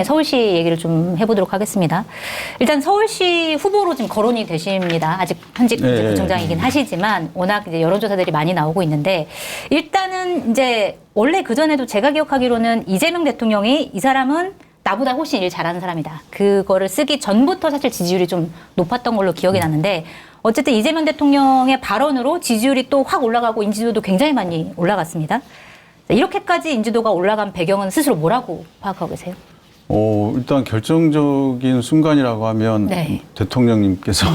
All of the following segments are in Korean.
서울시 얘기를 좀 해보도록 하겠습니다. 일단 서울시 후보로 지금 거론이 되십니다. 아직 현직 이제 구청장이긴 하시지만 워낙 이제 여론조사들이 많이 나오고 있는데 일단은 이제 원래 그전에도 제가 기억하기로는 이재명 대통령이 이 사람은 나보다 훨씬 일 잘하는 사람이다. 그거를 쓰기 전부터 사실 지지율이 좀 높았던 걸로 기억이 나는데 어쨌든 이재명 대통령의 발언으로 지지율이 또 확 올라가고 인지도도 굉장히 많이 올라갔습니다. 이렇게까지 인지도가 올라간 배경은 스스로 뭐라고 파악하고 계세요? 일단 결정적인 순간이라고 하면 네. 대통령님께서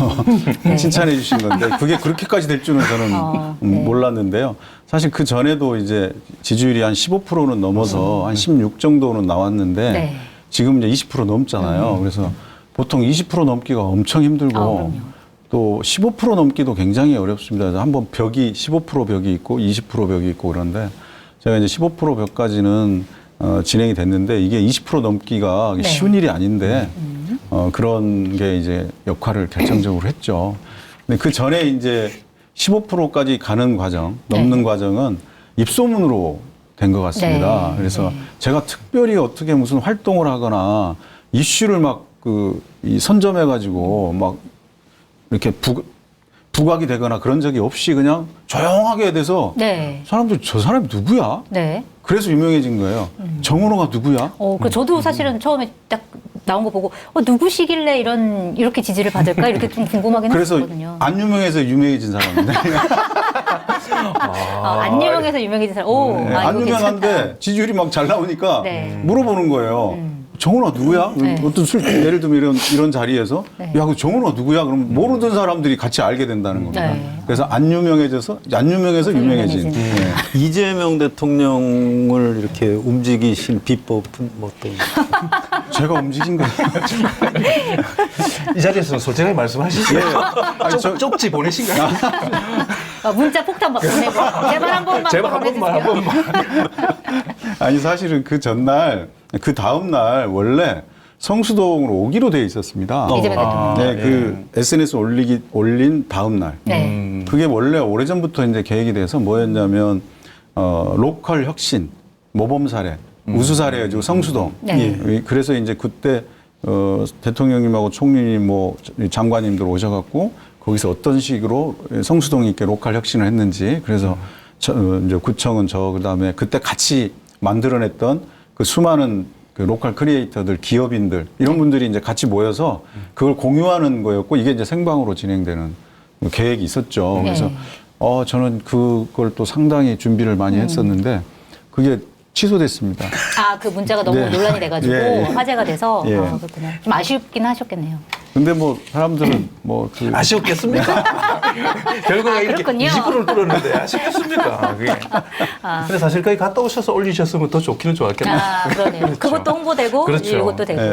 네. 칭찬해 주신 건데 그게 그렇게까지 될 줄은 저는 네. 몰랐는데요. 사실 그 전에도 이제 지지율이 한 15%는 넘어서 한 16 정도는 나왔는데 네. 지금 이제 20% 넘잖아요. 그래서 보통 20% 넘기가 엄청 힘들고 또 15% 넘기도 굉장히 어렵습니다. 그래서 한번 벽이 15% 벽이 있고 20% 벽이 있고 그런데 제가 이제 15% 벽까지는 진행이 됐는데 이게 20% 넘기가 네. 쉬운 일이 아닌데 그런 게 이제 역할을 결정적으로 했죠. 근데 그 전에 이제 15%까지 가는 과정, 넘는 과정은 입소문으로 된 것 같습니다. 네. 그래서 제가 특별히 어떻게 무슨 활동을 하거나 이슈를 막 선점해가지고 막 이렇게 부각이 되거나 그런 적이 없이 그냥 조용하게 돼서 네. 사람들 저 사람이 누구야? 네. 그래서 유명해진 거예요. 정은호가 누구야? 저도 사실은 처음에 딱 나온 거 보고 누구시길래 이렇게 지지를 받을까 이렇게 좀 궁금하긴 그래서 했거든요. 안 유명해서 유명해진 사람인데. 안 유명해서 유명해진 사람. 네, 이거 안 유명한데 괜찮다. 지지율이 막 잘 나오니까 네. 물어보는 거예요. 정은호 누구야? 네. 어떤 예를 들면 이런 자리에서 네. 야, 그 정은호 누구야? 그럼 모르던 사람들이 같이 알게 된다는 겁니다. 네. 그래서 안 유명해서 유명해진. 네. 이재명 대통령을 이렇게 움직이신 비법은 뭐 어떤? 제가 움직인 거예요. 이 자리에서 솔직하게 말씀하시죠. 아니, 쪽지 보내신 거예요? 문자 폭탄 막 보내고 제발 한 번만 제발 한 번만. 아니 사실은 그 전날 그 다음 날 원래 성수동으로 오기로 돼 있었습니다. 이재명 대통령. 네, 그 SNS 올린 다음 날. 네. 그게 원래 오래전부터 이제 계획이 돼서 뭐였냐면 로컬 혁신, 모범 사례, 우수 사례여가지고 성수동. 네. 예. 그래서 이제 그때 대통령님하고 총리님 뭐 장관님들 오셔갖고 거기서 어떤 식으로 성수동이 있게 로컬 혁신을 했는지 그래서 이제 구청은 그다음에 그때 같이 만들어냈던 그 수많은 그 로컬 크리에이터들, 기업인들 이런 분들이 이제 같이 모여서 그걸 공유하는 거였고 이게 이제 생방으로 진행되는 계획이 있었죠. 네. 그래서 저는 그걸 또 상당히 준비를 많이 했었는데 그게 취소됐습니다. 그 문자가 너무 네. 논란이 돼가지고 예, 예. 화제가 돼서 예. 그렇구나. 좀 아쉽긴 하셨겠네요. 근데 뭐 사람들은 아쉬웠겠습니까? 결과가 이렇게 그렇군요. 20%를 뚫었는데 아쉽겠습니까? 그게. 근데 사실 거기 갔다 오셔서 올리셨으면 더 좋기는 좋았겠네요. 그러네요. 그렇죠. 그것도 홍보되고 그렇죠. 이것도 되고. 네.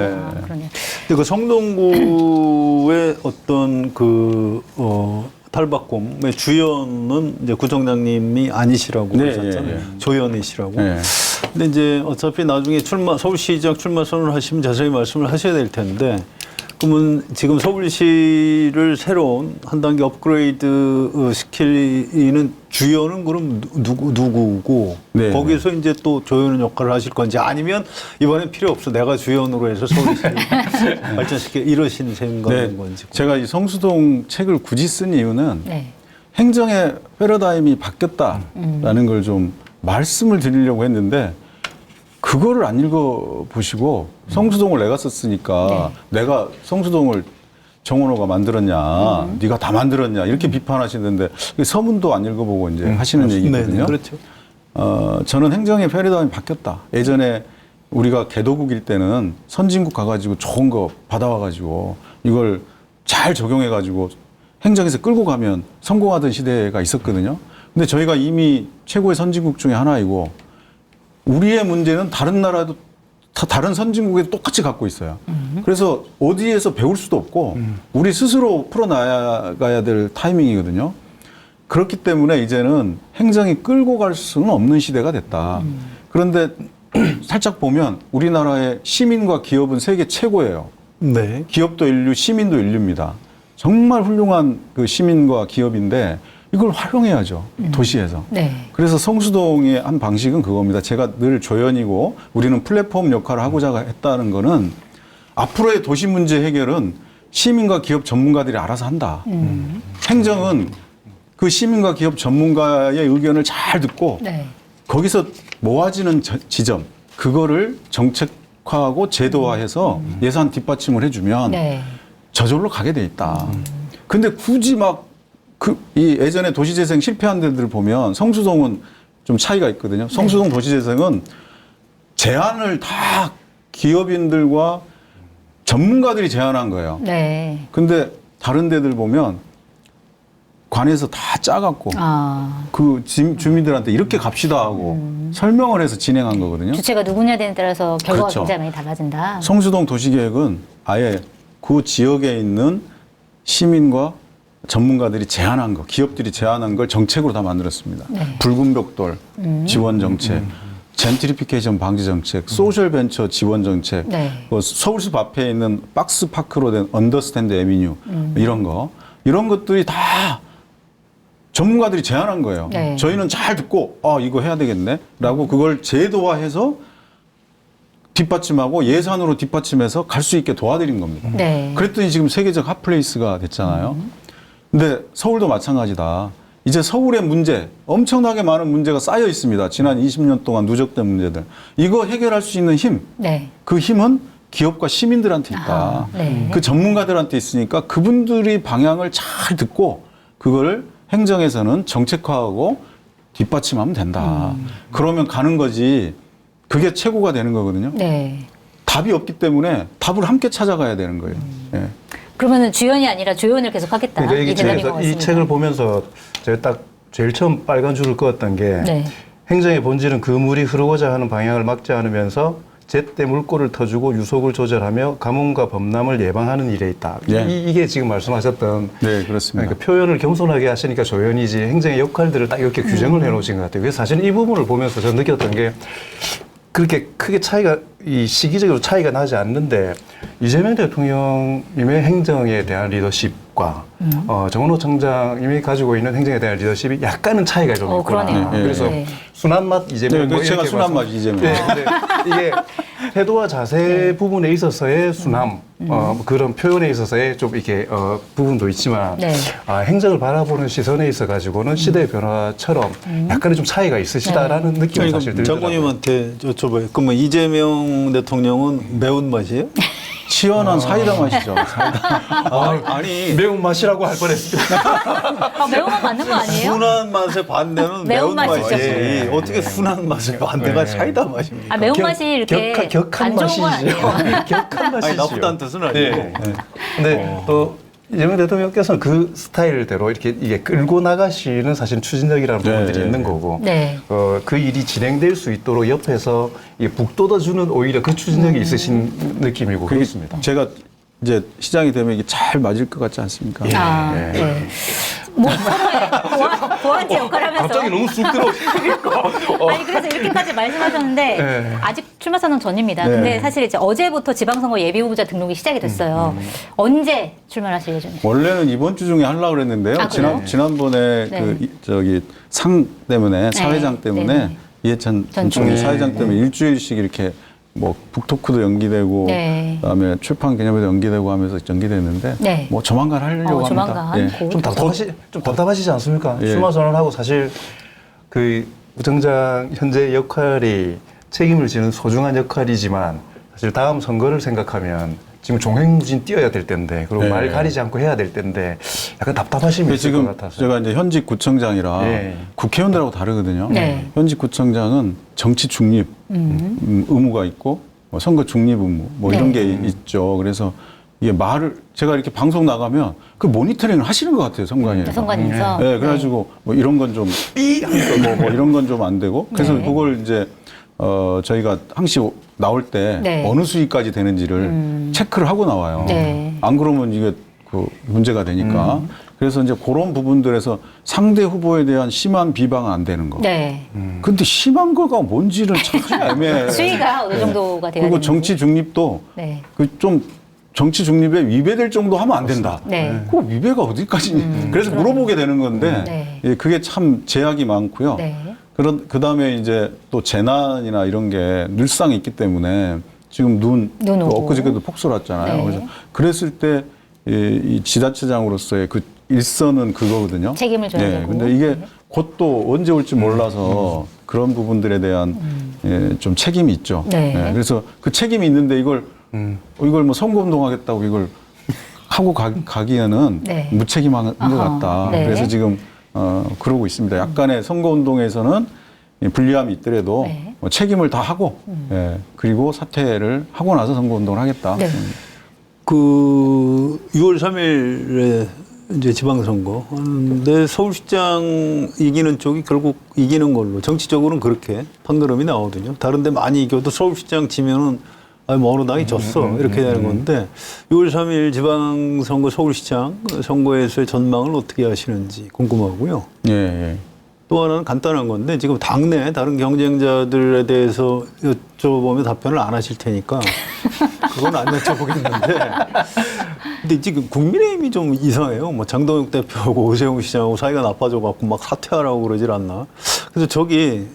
그러네요. 근데 그 성동구의 어떤 탈바꿈의 주연은 이제 구청장님이 아니시라고 네, 하셨잖아요. 예, 예. 조연이시라고. 네. 근데 이제 어차피 나중에 서울시장 출마 선언을 하시면 자세히 말씀을 하셔야 될 텐데, 그러면 지금 서울시를 새로운 한 단계 업그레이드 시키는 주연은 그럼 누구고 네, 거기서 이제 또 조연은 역할을 하실 건지 아니면 이번엔 필요 없어 내가 주연으로 해서 서울시를 발전시켜 이러신 생각인 건지. 제가 이 성수동 책을 굳이 쓴 이유는 네. 행정의 패러다임이 바뀌었다라는 걸 좀 말씀을 드리려고 했는데 그거를 안 읽어보시고 성수동을 내가 썼으니까 내가 성수동을 정원호가 만들었냐, 네가 다 만들었냐 이렇게 비판하시는데 서문도 안 읽어보고 이제 하시는 얘기거든요. 네네, 그렇죠. 저는 행정의 패러다임이 바뀌었다. 예전에 우리가 개도국일 때는 선진국 가가지고 좋은 거 받아와가지고 이걸 잘 적용해가지고 행정에서 끌고 가면 성공하던 시대가 있었거든요. 근데 저희가 이미 최고의 선진국 중에 하나이고 우리의 문제는 다른 나라도 다른 선진국에 똑같이 갖고 있어요. 그래서 어디에서 배울 수도 없고 우리 스스로 풀어나가야 될 타이밍이거든요. 그렇기 때문에 이제는 행정이 끌고 갈 수는 없는 시대가 됐다. 그런데 살짝 보면 우리나라의 시민과 기업은 세계 최고예요. 네. 기업도 인류, 시민도 인류입니다. 정말 훌륭한 그 시민과 기업인데 이걸 활용해야죠. 도시에서. 네. 그래서 성수동의 한 방식은 그겁니다. 제가 늘 조연이고 우리는 플랫폼 역할을 하고자 했다는 거는 앞으로의 도시 문제 해결은 시민과 기업 전문가들이 알아서 한다. 행정은 그 시민과 기업 전문가의 의견을 잘 듣고 네. 거기서 모아지는 지점 그거를 정책화하고 제도화해서 예산 뒷받침을 해주면 네. 저절로 가게 돼 있다. 근데 굳이 막 이 예전에 도시재생 실패한 데들 보면 성수동은 좀 차이가 있거든요. 성수동 도시재생은 제안을 다 기업인들과 전문가들이 제안한 거예요. 네. 근데 다른 데들 보면 관에서 다 짜갖고 아. 그 주민들한테 이렇게 갑시다 하고 설명을 해서 진행한 거거든요. 주체가 누구냐에 따라서 결과가 그렇죠. 굉장히 많이 달라진다. 성수동 도시계획은 아예 그 지역에 있는 시민과 전문가들이 제안한 거, 기업들이 제안한 걸 정책으로 다 만들었습니다. 네. 붉은 벽돌 지원 정책, 젠트리피케이션 방지 정책, 소셜 벤처 지원 정책, 네. 뭐 서울숲 앞에 있는 박스 파크로 된 언더스탠드 애비뉴 이런 것들이 다 전문가들이 제안한 거예요. 네. 저희는 잘 듣고 이거 해야 되겠네라고 그걸 제도화해서 뒷받침하고 예산으로 뒷받침해서 갈 수 있게 도와드린 겁니다. 네. 그랬더니 지금 세계적 핫플레이스가 됐잖아요. 근데 서울도 마찬가지다. 이제 서울의 문제, 엄청나게 많은 문제가 쌓여 있습니다. 지난 20년 동안 누적된 문제들. 이거 해결할 수 있는 힘, 네. 그 힘은 기업과 시민들한테 있다. 아, 네. 그 전문가들한테 있으니까 그분들이 방향을 잘 듣고 그걸 행정에서는 정책화하고 뒷받침하면 된다. 그러면 가는 거지. 그게 최고가 되는 거거든요. 네. 답이 없기 때문에 답을 함께 찾아가야 되는 거예요. 예. 그러니까 주연이 아니라 조연을 계속 하겠다. 그러니까 이 대답인 것 이 같습니다. 책을 보면서 제가 딱 제일 처음 빨간 줄을 그었던 게 네. 행정의 본질은 그 물이 흐르고자 하는 방향을 막지 않으면서 제때 물꼬를 터주고 유속을 조절하며 가뭄과 범람을 예방하는 일에 있다. 예. 이게 지금 말씀하셨던 네, 그렇습니다. 그러니까 표현을 겸손하게 하시니까 조연이지 행정의 역할들을 딱 이렇게 규정을 해놓으신 것 같아요. 그래서 사실 이 부분을 보면서 저는 느꼈던 게 그렇게 크게 차이가 이 시기적으로 차이가 나지 않는데 이재명 대통령님의 행정에 대한 리더십과 정원호 청장님이 가지고 있는 행정에 대한 리더십이 약간은 차이가 좀 있구나. 그러네요. 그래서 네. 순한 맛 이재명. 네, 뭐 제가 이렇게 순한 맛 말씀- 이재명. 네, 네. 이게 태도와 자세 부분에 있어서의 순함, 그런 표현에 있어서의 좀 이렇게 부분도 있지만 네. 행정을 바라보는 시선에 있어 가지고는 시대의 변화처럼 약간의 좀 차이가 있으시다라는 느낌이 사실 들더라고요. 장군님한테 여쭤봐요. 그러면 이재명 대통령은 매운맛이에요? 시원한 사이다 맛이죠. 사이다. 아니, 매운 맛이라고 할 뻔했습니다. 매운맛 맞는 거 아니에요? 순한 맛의 반대는 매운맛이죠. 매운맛이지. 어떻게 순한 맛의 반대가 사이다 맛입니까? 매운맛이 이렇게 격한 안 좋은 건 맛이죠. 아니에요. 격한 맛이죠. 아니, 나쁘다는 뜻은 아니고. 네. 근데 또 이재명 대통령께서는 그 스타일대로 이렇게 이게 끌고 나가시는 사실 추진력이라는 네, 부분들이 네, 있는 네. 거고, 네. 그 일이 진행될 수 있도록 옆에서 이게 북돋아주는 오히려 그 추진력이 있으신 느낌이고 그게 그렇습니다. 제가 이제 시장이 되면 이게 잘 맞을 것 같지 않습니까? 아, 예. 네. 뭐 서로의 보완제 역할을 하면서 갑자기 너무 쑥 들어오시니까. 아니 그래서 이렇게까지 말씀하셨는데 네. 아직 출마 선언 전입니다. 네. 근데 사실 이제 어제부터 지방선거 예비 후보자 등록이 시작이 됐어요. 언제 출마하실 예정이세요? 원래는 이번 주 중에 하려고 그랬는데요. 아, 그래요? 지난번에 네. 상 때문에 사회장 네. 때문에 네. 이해찬 전 총리 총리. 사회장 때문에 일주일씩 이렇게 뭐 북토크도 연기되고 네. 그다음에 출판 기념회도 연기되고 하면서 연기됐는데 네. 뭐 조만간 하려고 합니다. 조만간 예. 곧. 좀 답답하시지 않습니까? 예. 출마 선언하고 사실 그 부청장 현재 역할이 책임을 지는 소중한 역할이지만 사실 다음 선거를 생각하면 지금 종횡무진 뛰어야 될 텐데 그리고 네. 말 가리지 않고 해야 될 텐데 약간 답답하심이 근데 있을 것 지금 같아서. 제가 이제 현직 구청장이라 네. 국회의원들하고 다르거든요. 네. 현직 구청장은 정치 중립 의무가 있고 뭐 선거 중립 의무 뭐 네. 이런 게 있죠. 그래서 이게 말을 제가 이렇게 방송 나가면 그 모니터링을 하시는 것 같아요 선관위에서. 선관위에서. 네, 그래가지고 뭐 이런 건 좀 뭐 이런 건 좀 안 되고 그래서 네. 그걸 이제 저희가 항시 나올 때 네. 어느 수위까지 되는지를 체크를 하고 나와요. 네. 안 그러면 이게 그 문제가 되니까. 그래서 이제 그런 부분들에서 상대 후보에 대한 심한 비방은 안 되는 거. 네. 근데 심한 거가 뭔지를 참 애매해. 수위가 어느 정도가 돼야 그리고 되는지. 정치 중립도 네. 그 좀 정치 중립에 위배될 정도 하면 안 된다. 네. 그 위배가 어디까지? 그래서 물어보게 되는 건데 네. 예, 그게 참 제약이 많고요. 네. 그 다음에 이제 또 재난이나 이런 게 늘상 있기 때문에 지금 눈 오고. 엊그저께도 폭설 왔잖아요. 네. 그래서 그랬을 때 이 지자체장으로서의 그 일선은 그거거든요. 책임을 져야 되고. 근데 이게 네. 곧 또 언제 올지 몰라서 그런 부분들에 대한 예, 좀 책임이 있죠. 네. 예, 그래서 그 책임이 있는데 이걸 뭐 선거운동하겠다고 이걸 하고 가기에는 네. 무책임한 것 아하. 같다. 네. 그래서 지금 그러고 있습니다. 약간의 선거운동에서는 불리함이 있더라도 네. 책임을 다 하고 예, 그리고 사퇴를 하고 나서 선거운동을 하겠다. 네. 그 6월 3일에 이제 지방선거 하는데 서울시장 이기는 쪽이 결국 이기는 걸로 정치적으로는 그렇게 판가름이 나오거든요. 다른데 많이 이겨도 서울시장 지면은 뭐 어느 당이 졌어 이렇게 되는 건데 6월 3일 지방선거 서울시장 선거에서의 전망을 어떻게 하시는지 궁금하고요. 예, 예. 또 하나는 간단한 건데 지금 당내 다른 경쟁자들에 대해서 여쭤보면 답변을 안 하실 테니까 그건 안 여쭤보겠는데 근데 지금 국민의힘이 좀 이상해요. 뭐 장동혁 대표하고 오세훈 시장하고 사이가 나빠져 갖고 막 사퇴하라고 그러질 않나. 그래서 저기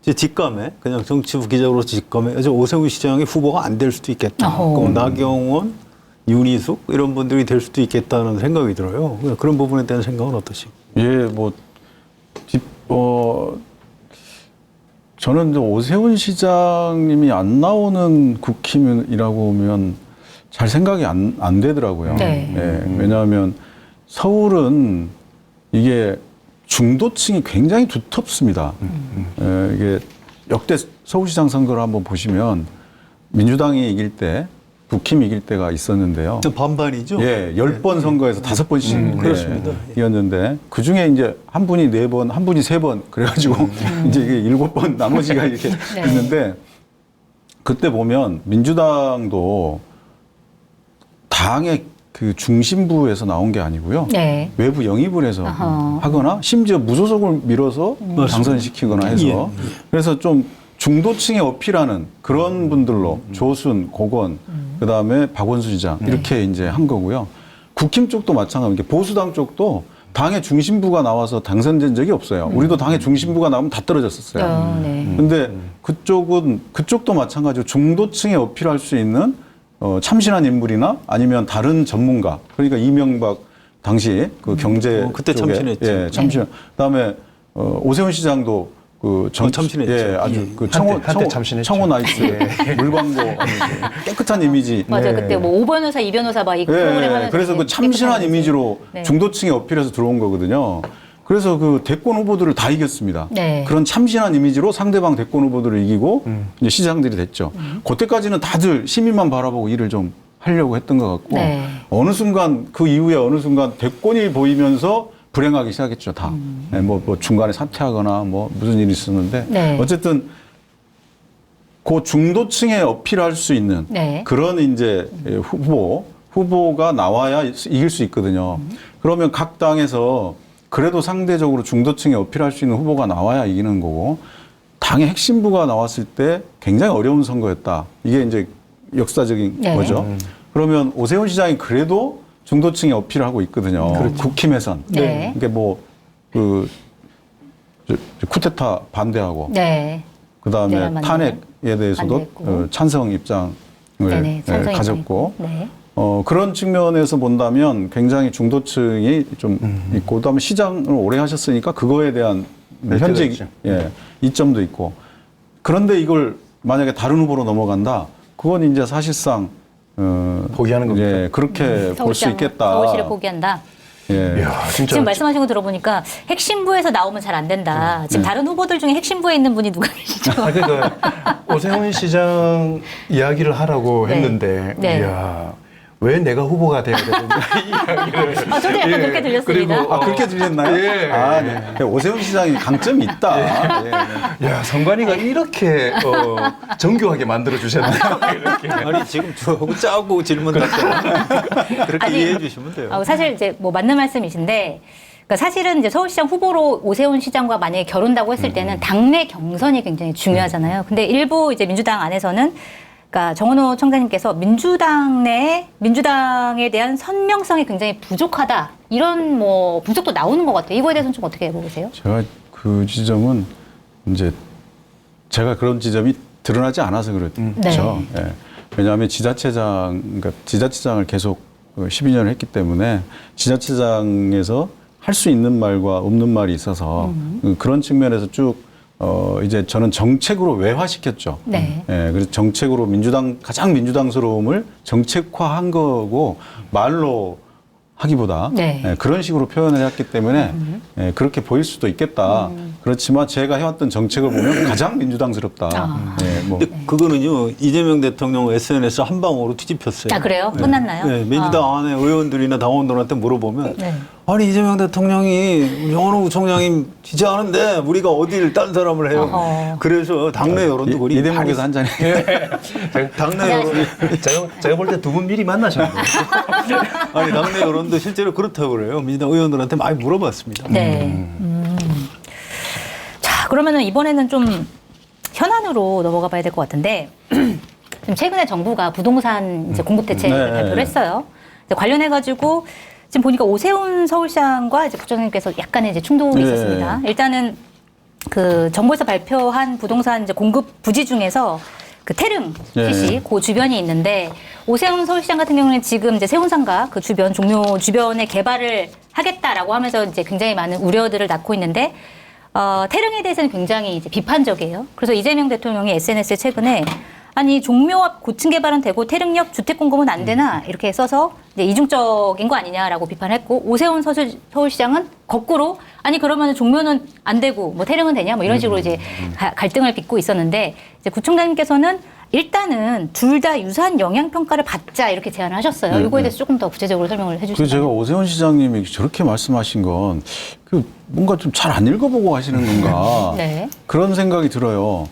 이제 직감에 그냥 정치부 기자로서 직감에 오세훈 시장의 후보가 안 될 수도 있겠다. 그럼 나경원, 윤희숙 이런 분들이 될 수도 있겠다는 생각이 들어요. 그런 부분에 대한 생각은 어떠시고? 예, 저는 이제 오세훈 시장님이 안 나오는 국힘이라고 하면 잘 생각이 안 되더라고요. 네. 예, 왜냐하면 서울은 이게 중도층이 굉장히 두텁습니다. 예, 이게 역대 서울시장 선거를 한번 보시면 민주당이 이길 때, 국힘이 이길 때가 있었는데요. 반반이죠? 예, 10번 선거에서 5번씩 그렇습니다. 이었는데 그 중에 이제 한 분이 4번, 한 분이 3번 그래가지고 이제 이게 7번 나머지가 이렇게 네. 있는데 그때 보면 민주당도 당의 그 중심부에서 나온 게 아니고요. 네. 외부 영입을 해서 아하. 하거나 심지어 무소속을 밀어서 당선시키거나 해서 예. 그래서 좀 중도층에 어필하는 그런 분들로 조순, 고건, 그다음에 박원순 시장 이렇게 이제 한 거고요. 국힘 쪽도 마찬가지입니다. 보수당 쪽도 당의 중심부가 나와서 당선된 적이 없어요. 우리도 당의 중심부가 나오면 다 떨어졌었어요. 네. 근데 그쪽도 마찬가지로 중도층에 어필할 수 있는 참신한 인물이나 아니면 다른 전문가. 그러니까 이명박 당시 그 경제 그때 쪽에, 참신했죠. 예, 참신. 그다음에 오세훈 시장도 그 참신했죠. 예, 아주 예. 그 한때 참신했죠. 청호 나이트 물광고 깨끗한 이미지. 맞아요. 예. 그때 뭐 5변호사, 2변호사 막 이 프로그램 하면서 그래서 그 되게 참신한 깨끗한 이미지로 네. 중도층에 어필해서 들어온 거거든요. 그래서 그 대권 후보들을 다 이겼습니다. 네. 그런 참신한 이미지로 상대방 대권 후보들을 이기고 이제 시장들이 됐죠. 그때까지는 다들 시민만 바라보고 일을 좀 하려고 했던 것 같고 네. 어느 순간 그 이후에 어느 순간 대권이 보이면서 불행하기 시작했죠. 다. 네, 뭐 중간에 사퇴하거나 뭐 무슨 일이 있었는데 네. 어쨌든 그 중도층에 어필할 수 있는 네. 그런 이제 후보가 나와야 이길 수 있거든요. 그러면 각 당에서 그래도 상대적으로 중도층에 어필할 수 있는 후보가 나와야 이기는 거고 당의 핵심부가 나왔을 때 굉장히 어려운 선거였다. 이게 이제 역사적인 네. 거죠. 그러면 오세훈 시장이 그래도 중도층에 어필을 하고 있거든요. 국힘에선. 네. 이게 쿠데타 반대하고 네. 그다음에 네, 맞네요. 탄핵에 대해서도 반대했고. 찬성 입장을 네네. 찬성 가졌고 네. 그런 측면에서 본다면 굉장히 중도층이 좀 있고 그다음에 시장을 오래 하셨으니까 그거에 대한 현재 있죠. 이점도 있고 그런데 이걸 만약에 다른 후보로 넘어간다 그건 이제 사실상 포기하는 겁니다. 예, 그렇게 볼 수 있겠다. 서울시를 포기한다. 예. 이야, 진짜 지금 말씀하신 거 들어보니까 핵심부에서 나오면 잘 안 된다. 지금 다른 후보들 중에 핵심부에 있는 분이 누가 계시죠? 그러니까 오세훈 시장 이야기를 하라고 네. 했는데 네. 이야, 왜 내가 후보가 돼야 되는가 이 이야기를 저도 약간 그렇게 들렸습니다. 그리고 그렇게 들렸나요? 예. 아, 네. 오세훈 시장이 강점이 있다. 예. 야, 성관이가 이렇게 정교하게 만들어 주셨네요. 이렇게. 아니 지금 저하고 짜고 질문 답변 그렇게 아니, 이해해 주시면 돼요. 사실 이제 뭐 맞는 말씀이신데, 그러니까 사실은 이제 서울시장 후보로 오세훈 시장과 만약에 결혼다고 했을 때는 당내 경선이 굉장히 중요하잖아요. 근데 일부 이제 민주당 안에서는 그러니까 정원호 청장님께서 민주당에 대한 선명성이 굉장히 부족하다. 이런 뭐 분석도 나오는 것 같아요. 이거에 대해서는 좀 어떻게 보세요? 제가 그 지점은 이제 제가 그런 지점이 드러나지 않아서 그렇죠. 네. 예. 왜냐하면 그러니까 지자체장을 계속 12년을 했기 때문에 지자체장에서 할 수 있는 말과 없는 말이 있어서 그런 측면에서 쭉 이제 저는 정책으로 외화시켰죠. 네. 예, 그래서 정책으로 가장 민주당스러움을 정책화한 거고 말로 하기보다 네. 예, 그런 식으로 표현을 해왔기 때문에 예, 그렇게 보일 수도 있겠다. 그렇지만 제가 해왔던 정책을 보면 가장 민주당스럽다. 예, 뭐 근데 그거는요 이재명 대통령 SNS 한 방으로 뒤집혔어요. 아, 그래요? 끝났나요? 네, 민주당 안에 의원들이나 당원들한테 물어보면 네. 아니 이재명 대통령이 정원호 총장님 지지하는데 우리가 어디를 딴 사람을 해요. 어허. 그래서 당내 여론도 그리 이 대목에서 한 잔 해. 당내 여론 제가 볼 때 두 분 미리 만나셨네요. 아니 당내 여론도 실제로 그렇다고 그래요. 민주당 의원들한테 많이 물어봤습니다. 네. 자, 그러면은 이번에는 좀 현안으로 넘어가 봐야 될 것 같은데, 지금 최근에 정부가 부동산 이제 공급 대책을 네. 발표를 했어요. 이제 관련해가지고 지금 보니까 오세훈 서울시장과 이제 부총장님께서 약간의 이제 충돌이 네. 있었습니다. 일단은 그 정부에서 발표한 부동산 이제 공급 부지 중에서 그 태릉 네. 시시 그 주변이 있는데 오세훈 서울시장 같은 경우는 지금 이제 세운상가 그 주변 종묘 주변에 개발을 하겠다라고 하면서 이제 굉장히 많은 우려들을 낳고 있는데 태릉에 대해서는 굉장히 이제 비판적이에요. 그래서 이재명 대통령이 SNS에 최근에 아니 종묘 앞 고층 개발은 되고 태릉역 주택 공급은 안 되나 이렇게 써서 이제 이중적인 거 아니냐라고 비판했고 오세훈 서울시장은 거꾸로 아니 그러면 종묘는 안 되고 뭐 태릉은 되냐 뭐 이런 식으로 이제 갈등을 빚고 있었는데 이제 구청장님께서는 일단은 둘 다 유산 영향 평가를 받자 이렇게 제안을 하셨어요. 이거에 대해서 조금 더 구체적으로 설명을 그 해주시면. 제가 오세훈 시장님이 저렇게 말씀하신 건 그 뭔가 좀 잘 안 읽어보고 하시는 건가 네. 그런 생각이 들어요.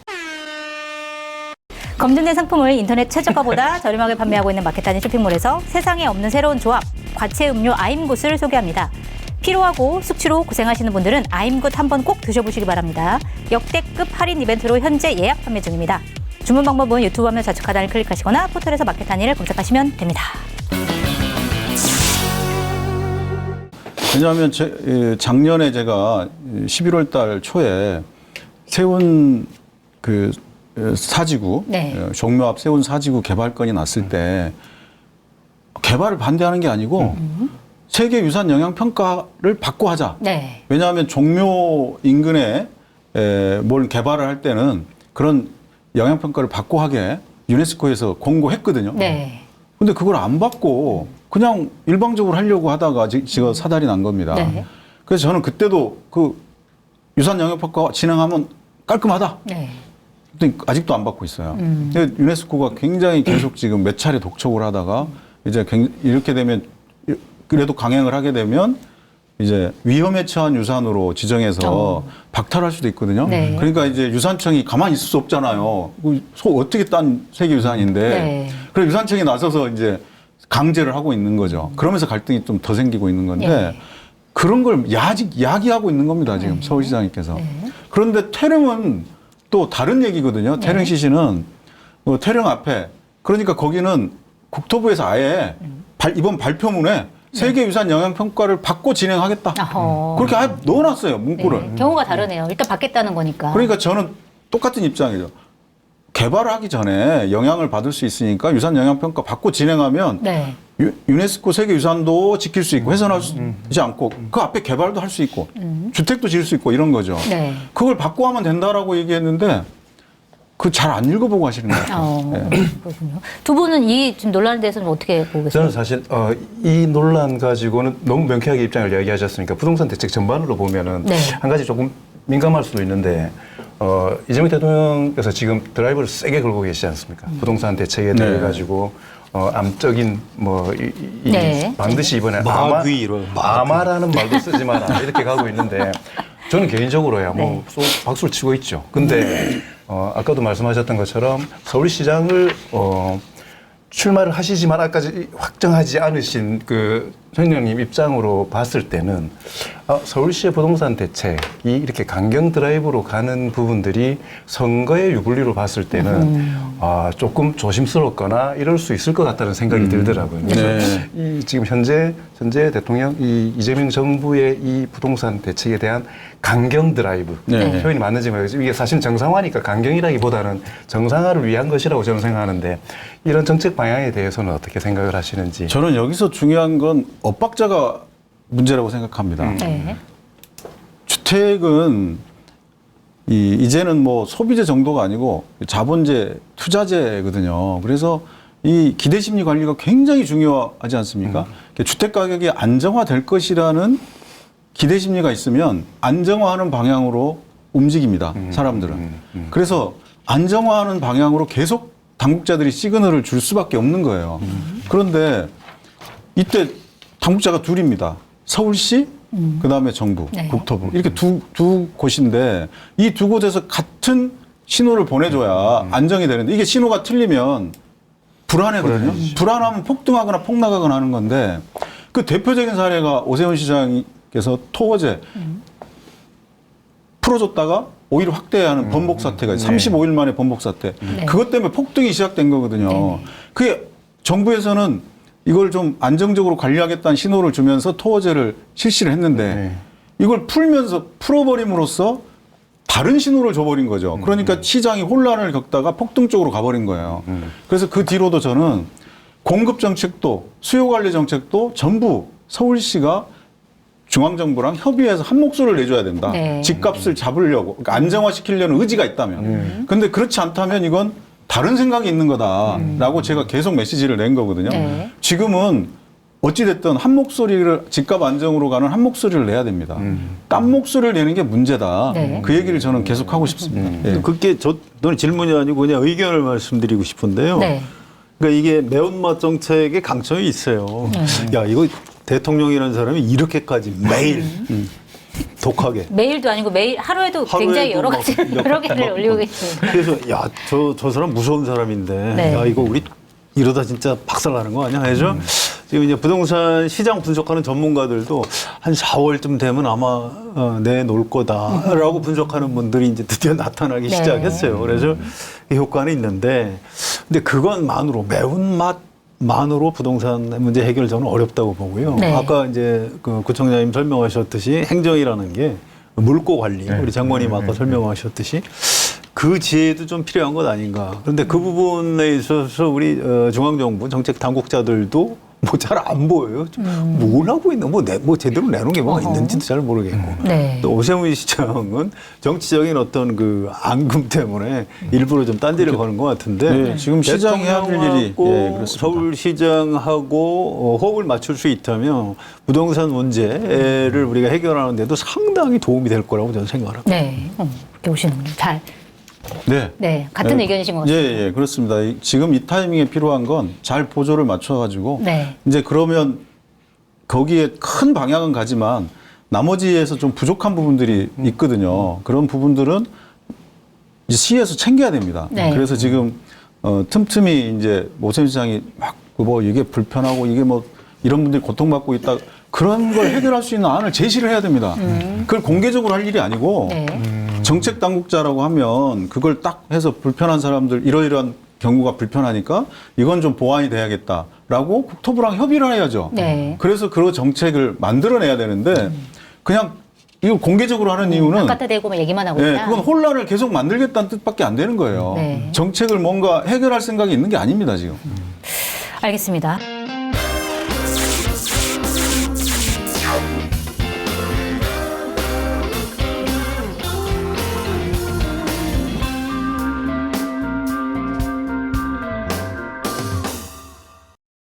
검증된 상품을 인터넷 최저가보다 저렴하게 판매하고 있는 마켓단위 쇼핑몰에서 세상에 없는 새로운 조합, 과채 음료 아임굿을 소개합니다. 피로하고 숙취로 고생하시는 분들은 아임굿 한번 꼭 드셔보시기 바랍니다. 역대급 할인 이벤트로 현재 예약 판매 중입니다. 주문 방법은 유튜브 화면 좌측 하단을 클릭하시거나 포털에서 마켓단위를 검색하시면 됩니다. 왜냐하면 작년에 제가 11월 달 초에 세운 그 사지구, 네. 종묘 앞 세운 사지구 개발건이 났을 때 개발을 반대하는 게 아니고 세계유산 영향평가를 받고 하자. 네. 왜냐하면 종묘 인근에 뭘 개발을 할 때는 그런 영향평가를 받고 하게 유네스코에서 공고했거든요. 네. 근데 그걸 안 받고 그냥 일방적으로 하려고 하다가 지금 사달이 난 겁니다. 네. 그래서 저는 그때도 그 유산 영향평가 진행하면 깔끔하다. 네. 근데 아직도 안 받고 있어요. 근데 유네스코가 굉장히 계속 지금 몇 차례 독촉을 하다가 이제 이렇게 되면 그래도 강행을 하게 되면 이제 위험에 처한 유산으로 지정해서 박탈할 수도 있거든요. 네. 그러니까 이제 유산청이 가만히 있을 수 없잖아요. 어떻게 딴 세계 유산인데. 네. 그래서 유산청이 나서서 이제 강제를 하고 있는 거죠. 그러면서 갈등이 좀 더 생기고 있는 건데 네. 그런 걸 야기하고 있는 겁니다. 지금 서울시장님께서. 그런데 태릉은 또 다른 얘기거든요. 태릉 시시는 태릉 앞에 그러니까 거기는 국토부에서 아예 이번 발표문에 세계유산 영향평가를 받고 진행하겠다. 어허. 그렇게 아예 넣어놨어요. 문구를. 네. 경우가 다르네요. 일단 받겠다는 거니까. 그러니까 저는 똑같은 입장이죠. 개발을 하기 전에 영향을 받을 수 있으니까 유산 영향평가 받고 진행하면 네. 유네스코 세계유산도 지킬 수 있고 훼손하지 않고 그 앞에 개발도 할 수 있고 주택도 지을 수 있고 이런 거죠. 네. 그걸 받고 하면 된다라고 얘기했는데 그 잘 안 읽어보고 하시는 것 같아요. 그렇군요. 두 분은 이 지금 논란에 대해서는 어떻게 보고 계세요? 저는 사실 이 논란 가지고는 너무 명쾌하게 입장을 이야기하셨으니까 부동산 대책 전반으로 보면은 네. 한 가지 조금 민감할 수도 있는데 이재명 대통령께서 지금 드라이브를 세게 걸고 계시지 않습니까? 부동산 대책에 대해 네. 가지고 암적인 네. 반드시 이번에 마귀로. 아마라는 말도 쓰지 마라 이렇게 가고 있는데 저는 개인적으로야 뭐 박수를 치고 있죠. 근데 아까도 말씀하셨던 것처럼 서울시장을 출마를 하시지만 아까까지 확정하지 않으신 그 총장님 입장으로 봤을 때는 서울시의 부동산 대책이 이렇게 강경 드라이브로 가는 부분들이 선거의 유불리로 봤을 때는 조금 조심스럽거나 이럴 수 있을 것 같다는 생각이 들더라고요. 그래서 이 지금 현재 대통령 이재명 정부의 이 부동산 대책에 대한 강경 드라이브 표현이 맞는지 모르겠지만 이게 사실 정상화니까 강경이라기보다는 정상화를 위한 것이라고 저는 생각하는데 이런 정책 방향에 대해서는 어떻게 생각을 하시는지. 저는 여기서 중요한 건 엇박자가 문제라고 생각합니다. 네. 주택은 이제는 뭐 소비재 정도가 아니고 자본재, 투자재거든요. 그래서 이 기대심리 관리가 굉장히 중요하지 않습니까? 주택 가격이 안정화될 것이라는 기대심리가 있으면 안정화하는 방향으로 움직입니다. 사람들은. 그래서 안정화하는 방향으로 계속 당국자들이 시그널을 줄 수밖에 없는 거예요. 그런데 이때 당국자가 둘입니다. 서울시, 그다음에 정부, 네. 국토부 이렇게 두 곳인데 이 두 곳에서 같은 신호를 보내줘야 안정이 되는데 이게 신호가 틀리면 불안해거든요. 불안하면 폭등하거나 폭락하거나 하는 건데 그 대표적인 사례가 오세훈 시장께서 토어제 풀어줬다가 오히려 확대하는 번복 사태가 35일 만에 번복 사태. 네. 그것 때문에 폭등이 시작된 거거든요. 네. 그게 정부에서는 이걸 좀 안정적으로 관리하겠다는 신호를 주면서 토어제를 실시를 했는데 이걸 풀어버림으로써 다른 신호를 줘버린 거죠. 그러니까 시장이 혼란을 겪다가 폭등 쪽으로 가버린 거예요. 그래서 그 뒤로도 저는 공급 정책도 수요 관리 정책도 전부 서울시가 중앙정부랑 협의해서 한 목소리를 내줘야 된다. 네. 집값을 잡으려고, 그러니까 안정화시키려는 의지가 있다면. 근데 그렇지 않다면 이건 다른 생각이 있는 거다라고 제가 계속 메시지를 낸 거거든요. 네. 지금은 어찌됐든 한 목소리를 집값 안정으로 가는 한 목소리를 내야 됩니다. 딴 목소리를 내는 게 문제다. 네. 그 얘기를 저는 계속 하고 싶습니다. 예. 그게 저는 질문이 아니고 그냥 의견을 말씀드리고 싶은데요. 네. 그러니까 이게 매운맛 정책의 강점이 있어요. 야, 이거 대통령이라는 사람이 이렇게까지 매일 독하게. 매일도 아니고 매일 하루에도 굉장히 여러 가지 여러 개를 올리고 계십니다. 그래서 야, 저 사람 무서운 사람인데 네. 야, 이거 우리 이러다 진짜 박살나는 거 아니야? 해서 지금 이제 부동산 시장 분석하는 전문가들도 한 4월쯤 되면 아마 내놓을 거다라고 분석하는 분들이 이제 드디어 나타나기 네. 시작했어요. 그래서 이 효과는 있는데 근데 그것만으로 매운맛만으로 부동산 문제 해결 저는 어렵다고 보고요. 네. 아까 이제 그 구청장님 설명하셨듯이 행정이라는 게 물고 관리, 우리 장관님 아까 설명하셨듯이 그 지혜도 좀 필요한 것 아닌가. 그런데 그 부분에 있어서 우리 중앙정부 정책 당국자들도 뭐 잘 안 보여요. 뭘 하고 있나? 뭐 제대로 내놓은 게 뭐가 있는지도 잘 모르겠고. 네. 또 오세훈 시장은 정치적인 어떤 그 앙금 때문에 일부러 좀 딴지를 거는 것 같은데. 네, 지금 시장이 해야 될 일이 그렇습니다. 서울시장하고 호흡을 맞출 수 있다면 부동산 문제를 우리가 해결하는 데도 상당히 도움이 될 거라고 저는 생각합니다. 네. 이렇게 오시는군요. 잘. 네. 같은 의견이신 것 같습니다. 예, 그렇습니다. 지금 이 타이밍에 필요한 건 잘 보조를 맞춰가지고 네. 이제 그러면 거기에 큰 방향은 가지만 나머지에서 좀 부족한 부분들이 있거든요. 그런 부분들은 이제 시에서 챙겨야 됩니다. 네. 그래서 지금 틈틈이 이제 오세훈 시장이 막 뭐 이게 불편하고 이게 뭐 이런 분들이 고통받고 있다. 그런 걸 해결할 수 있는 안을 제시를 해야 됩니다. 그걸 공개적으로 할 일이 아니고 네. 정책 당국자라고 하면 그걸 딱 해서 불편한 사람들 이러이러한 경우가 불편하니까 이건 좀 보완이 돼야겠다라고 국토부랑 협의를 해야죠. 네. 그래서 그 정책을 만들어내야 되는데 그냥 이거 공개적으로 하는 이유는 바깥에 대고 뭐 얘기만 하고 있다. 그건 혼란을 계속 만들겠다는 뜻밖에 안 되는 거예요. 네. 정책을 뭔가 해결할 생각이 있는 게 아닙니다, 지금. 알겠습니다.